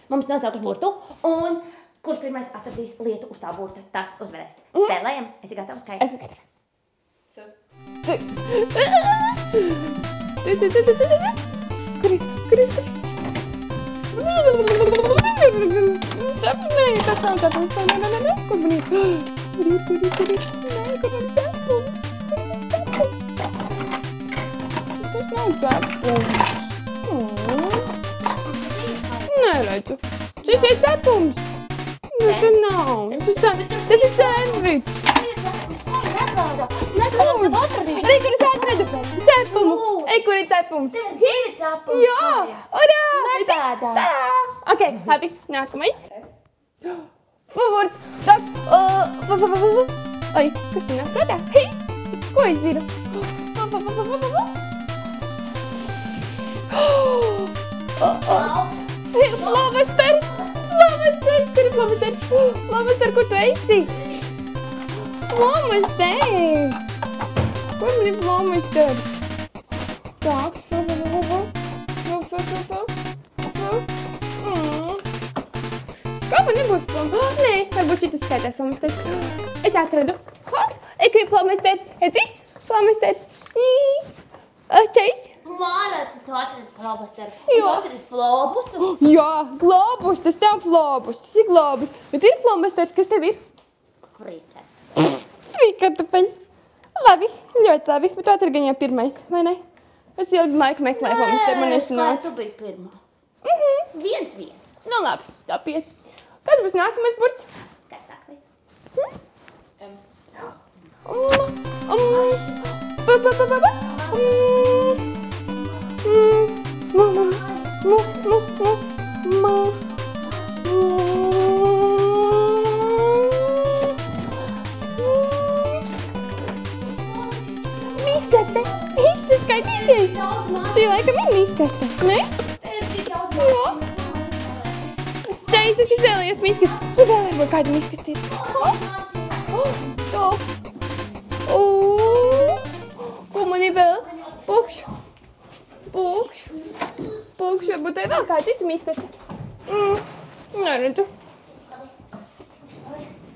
mums nosauks burtu, un kurš pirmais atradīs lietu uz tā burta, tas uzvarēs. Spēlējam? Esi gatavs, Kai? Esmu gatava. Cepumēji, tas nav cepums, tā nē. Kur man ir? Kur ir? Nē, kur man cepums? Tas nav cepums. Neredzu. Šis ir cepums. Tas nav. Tas ir sandvičs. Arī, kur es atradu cepumu. Ej, kur ir cepums? Jā, urā! Nebādā. Ok, labi, nākamais. Favorts. Tas. Oi, kas tu nestrādā? Ko es zinu? Flamasters. Kur ir flamasters? Flamaster, kur tu esi? Flamaster. Kur man ir flamasters? Tāks. Kā man nebūtu flamasters? Nē, varbūt šitas skaitās flamasters. Es atradu. Ej, kur ir flamasters? Edzi? Flamasters. Čeis? Mālēts, tu atradi flobusteru. Jā. Tu atradi flobusu. Jā, globus, tas nav flobus, tas ir globus. Bet ir flamasters, kas tev ir? Frīkēt. Frīkartupeļi. Labi, ļoti labi, bet tu atradi gan jau pirmais, vai ne? Es ilgi laiku meklēju flamasteru, man nesanāca. Tu biji pirmā. 1-1. Nu labi, tā 5. Kas būs nākamais burts? Kāds nākamais? Miskaste. Tas skaitīsies. Šī laikam ir miskaste, ne? Jā. Čeis, es izvēlējos miskaste. Tu vēl varbūt kādu miskaste ir. Tā. Ko man ir vēl? Pukšu. Varbūt tev vēl kāda cita miskaste. Neredzu.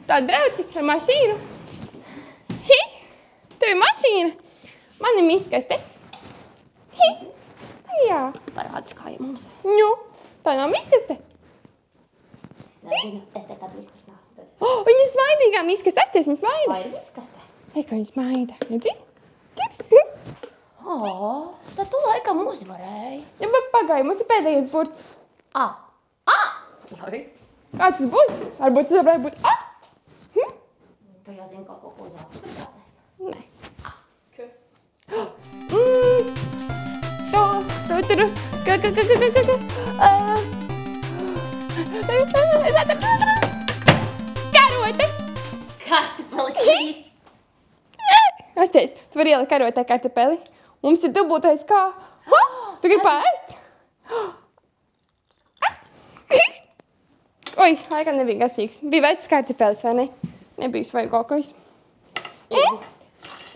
Tā drauci ar mašīnu. Tev ir mašīna. Man ir miskaste. Jā. Parāds, kā ir mums. Nu, tā nav miskaste. Es nezinu, es nekad miskaste neesmu redzējis. Viņa smaidīgā miskaste. Asties, viņa smaida. Vai ir miskaste? Ej, ka viņa smaida. Redzi? Tad tu laikam uzvarēji. Ja, bet pagāja, mums ir pēdējais burts. Labi. Kāds tas būs? Varbūt tas varētu būt A? Tu jau zini kaut ko uzvārdu. Nē. Karote! Kartupelis. Asties, tu vari ielikt karotē kartupeli. Mums ir dubultais kā. Tu gribi paēst? Oi, laikam nebija garšīgs. Bija vecs kartupelis, vai ne? Nebija svaigākais.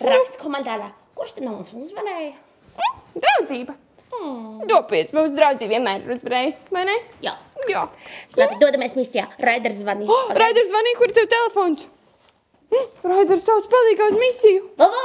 Raksti komentārā, kurš te no mums uzvarēja? Draudzība. Dopies, mums draudzība vienmēr ir uzvarējis, vai ne? Jā. Jā. Labi, dodamies misijā. Raiders zvanīja. Raiders zvanīja, kur ir tev telefons? Raiders sauc palīgā uz misiju. Atā!